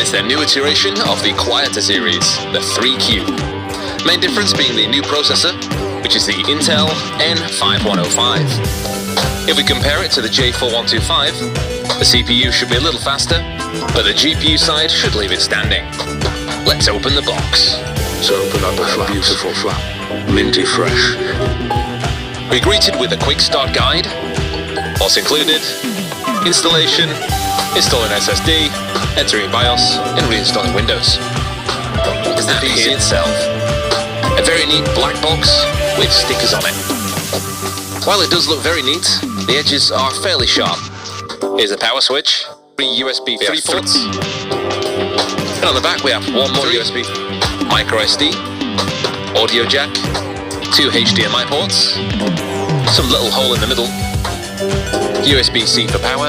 It's their new iteration of the quieter series, the 3Q. Main difference being the new processor, which is the Intel N5105. If we compare it to the J4125, the CPU should be a little faster, but the GPU side should leave it standing. Let's open the box. So open up a beautiful flap, minty fresh. We're greeted with a quick start guide, what's included, installation, installing SSD, entering BIOS, and reinstalling Windows. Is the PC itself. A very neat black box with stickers on it. While it does look very neat, the edges are fairly sharp. Here's a power switch, 3 USB 3 ports. And on the back we have one more USB, micro SD, audio jack, 2 HDMI ports, some little hole in the middle, USB-C for power,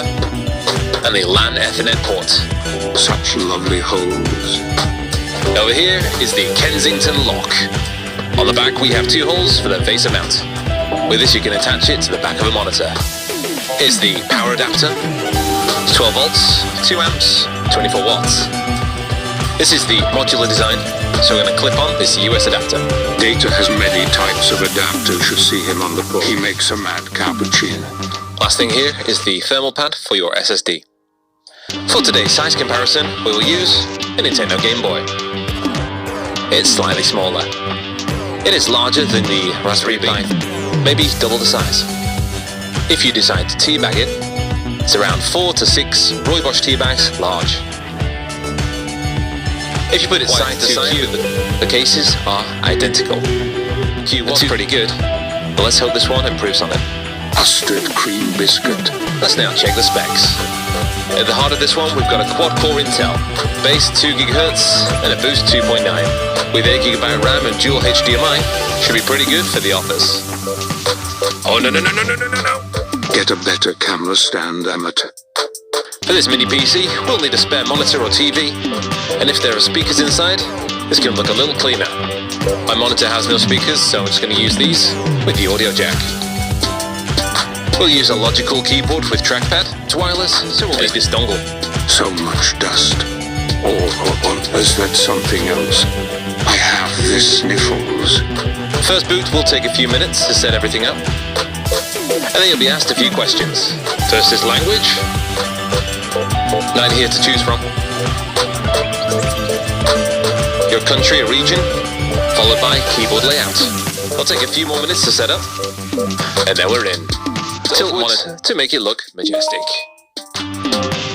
and the LAN Ethernet port. Such lovely holes. Over here is the Kensington lock. On the back we have 2 holes for the VESA mount. With this you can attach it to the back of a monitor. Here's the power adapter. It's 12 volts, 2 amps, 24 watts. This is the modular design, so we're going to clip on this US adapter. Data has many types of adapters. You should see him on the board. He makes a mad cappuccino. Last thing here is the thermal pad for your SSD. For today's size comparison, we will use a Nintendo Game Boy. It's slightly smaller. It is larger than the Raspberry Pi, maybe double the size. If you decide to teabag it, it's around 4 to 6 Rooibos tea bags large. If you put it side to side, the cases are identical. Q was pretty good, but let's hope this one improves on it. Custard cream biscuit. Let's now check the specs. At the heart of this one, we've got a quad-core Intel, base 2 GHz and a boost 2.9. With 8 GB RAM and dual HDMI, should be pretty good for the office. Oh no. Get a better camera stand, amateur. For this mini PC, we'll need a spare monitor or TV, and if there are speakers inside, this can look a little cleaner. My monitor has no speakers, so I'm just going to use these with the audio jack. We'll use a logical keyboard with trackpad. It's wireless, so we'll need this dongle. So much dust. Or is that something else? I have the sniffles. First boot will take a few minutes to set everything up, and then you'll be asked a few questions. First is language. 9 here to choose from. Your country or region, followed by keyboard layout. It'll take a few more minutes to set up, and then we're in. Tilt monitor to make it look majestic.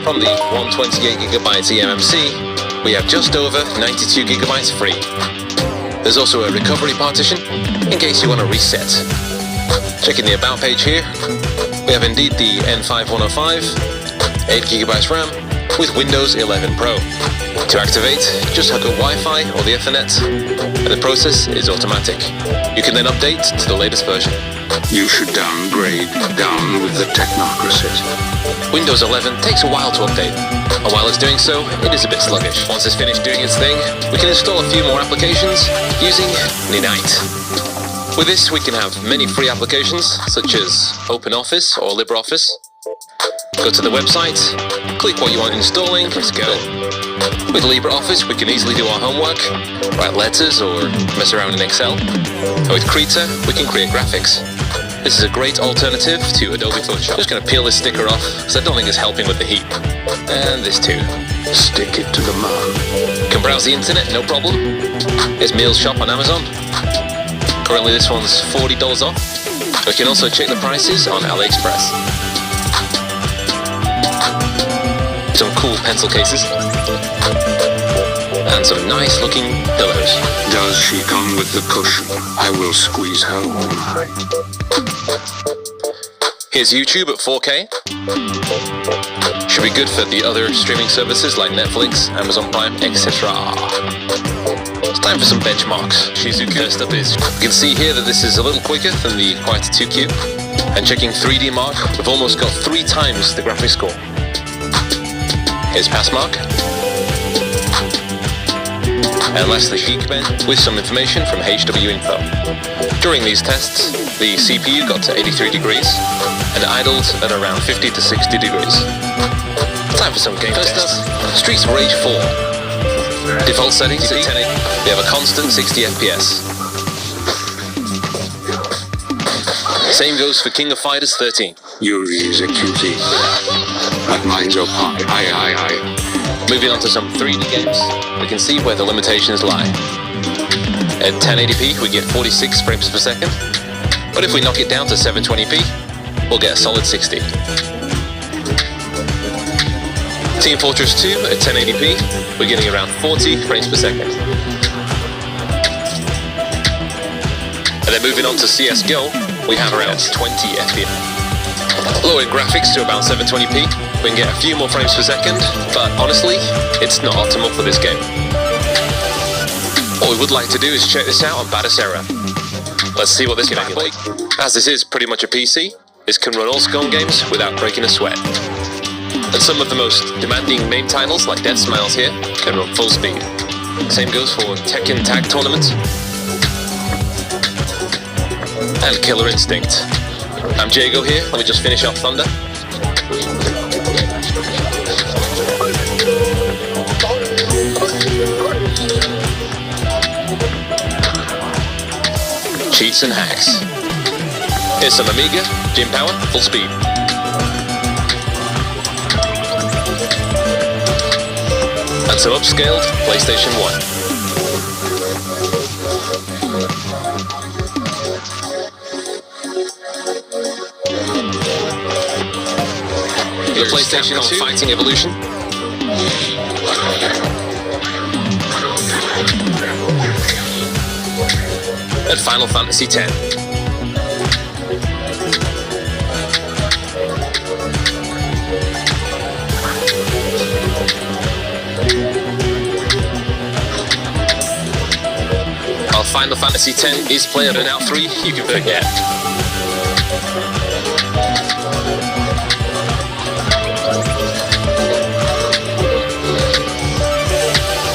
From the 128GB eMMC, we have just over 92 GB free. There's also a recovery partition in case you want to reset. Checking the about page here, we have indeed the N5105, 8 GB RAM with Windows 11 Pro. To activate, just hook up Wi-Fi or the Ethernet, and the process is automatic. You can then update to the latest version. You should downgrade down with the technocracy. Windows 11 takes a while to update, and while it's doing so, it is a bit sluggish. Once it's finished doing its thing, we can install a few more applications using Ninite. With this, we can have many free applications, such as OpenOffice or LibreOffice. Go to the website, click what you want installing, press go. With LibreOffice, we can easily do our homework, write letters or mess around in Excel. And with Krita, we can create graphics. This is a great alternative to Adobe Photoshop. Just going to peel this sticker off, because I don't think it's helping with the heat. And this too. Stick it to the man. You can browse the internet, no problem. Here's Meals Shop on Amazon. Currently this one's $40 off. We can also check the prices on AliExpress. Some cool pencil cases. And some nice looking pillows. Does she come with the cushion? I will squeeze her home. Here's YouTube at 4K. Should be good for the other streaming services like Netflix, Amazon Prime, etc. It's time for some benchmarks. Shizuku first up is. You can see here that this is a little quicker than the Quieter 2Q. And checking 3D Mark, we've almost got 3 times the graphics score. Here's Passmark. And lastly, Geekbench with some information from HW Info. During these tests, the CPU got to 83 degrees and idled at around 50 to 60 degrees. Time for some game tests. Streets of Rage 4. Default settings at 1080. We have a constant 60 FPS. Same goes for King of Fighters 13. Yuri is a cutie, but mine's up high. Moving on to some 3D games, we can see where the limitations lie. At 1080p, we get 46 frames per second, but if we knock it down to 720p, we'll get a solid 60. Team Fortress 2 at 1080p, we're getting around 40 frames per second. And then moving on to CSGO, we have around 20 FPS. Lowering graphics to about 720p, we can get a few more frames per second, but honestly, it's not optimal for this game. What we would like to do is check this out on Batocera. Let's see what this can be like. As this is pretty much a PC, this can run all SCOAN games without breaking a sweat. And some of the most demanding main titles like Dead Smiles here can run full speed. Same goes for Tekken Tag Tournament and Killer Instinct. I'm Jago here, let me just finish off Thunder. Cheats and hacks. Here's some Amiga, Gym Power, full speed. And some upscaled PlayStation 1. The PlayStation 2 Fighting Evolution. And Final Fantasy X. While Final Fantasy X is playable in Out 3, you can forget.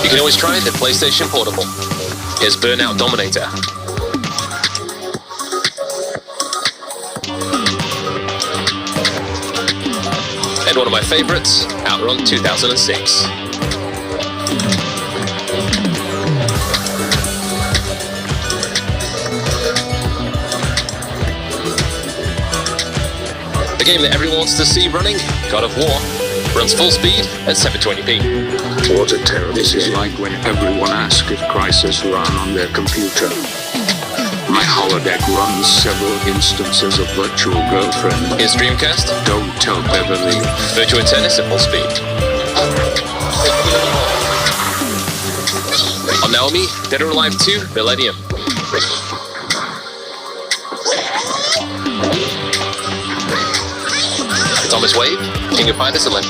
You can always try the PlayStation Portable. Here's Burnout Dominator. And one of my favorites, Outrun 2006. The game that everyone wants to see running, God of War, runs full speed at 720p. What a terror. This is like when everyone asks if Crysis run on their computer. My holodeck runs several instances of Virtual Girlfriend. Here's Dreamcast. Don't tell Beverly. Virtua Tennis at full speed. On Naomi, Dead or Alive 2, Millennium. Thomas Wave, King of Fighters 11.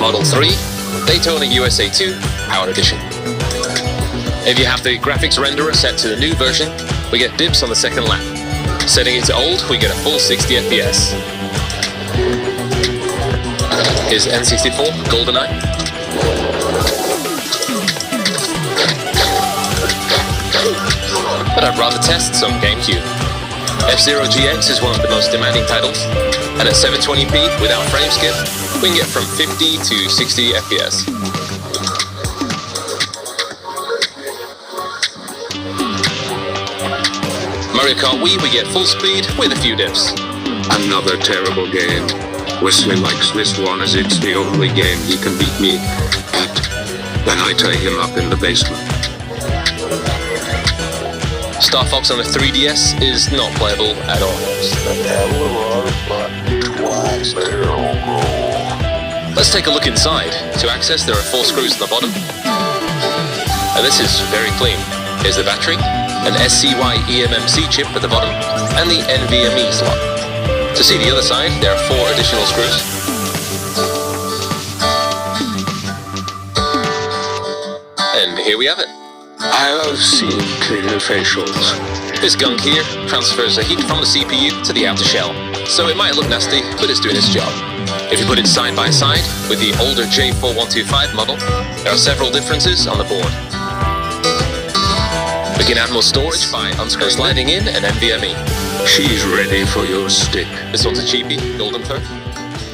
Model 3, Daytona USA 2, Power Edition. If you have the graphics renderer set to the new version, we get dibs on the second lap. Setting it to old, we get a full 60 FPS. Here's N64, GoldenEye. But I'd rather test some GameCube. F-Zero GX is one of the most demanding titles, and at 720p without frame skip, we can get from 50 to 60 FPS. Mario Kart Wii, we get full speed with a few dips. Another terrible game. Wesley likes this one as it's the only game he can beat me at. Then I tie him up in the basement. Star Fox on the 3DS is not playable at all. Let's take a look inside. To access, there are 4 screws at the bottom. And this is very clean. Here's the battery, an SCY eMMC chip at the bottom, and the NVMe slot. To see the other side, there are 4 additional screws. And here we have it. I've seen cleaner facials. This gunk here transfers the heat from the CPU to the outer shell, so it might look nasty, but it's doing its job. If you put it side by side with the older J4125 model, there are several differences on the board. We can add more storage by sliding in an NVMe. She's ready for your stick. This one's a cheapie, Golden Third.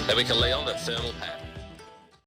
Then we can lay on the thermal pad.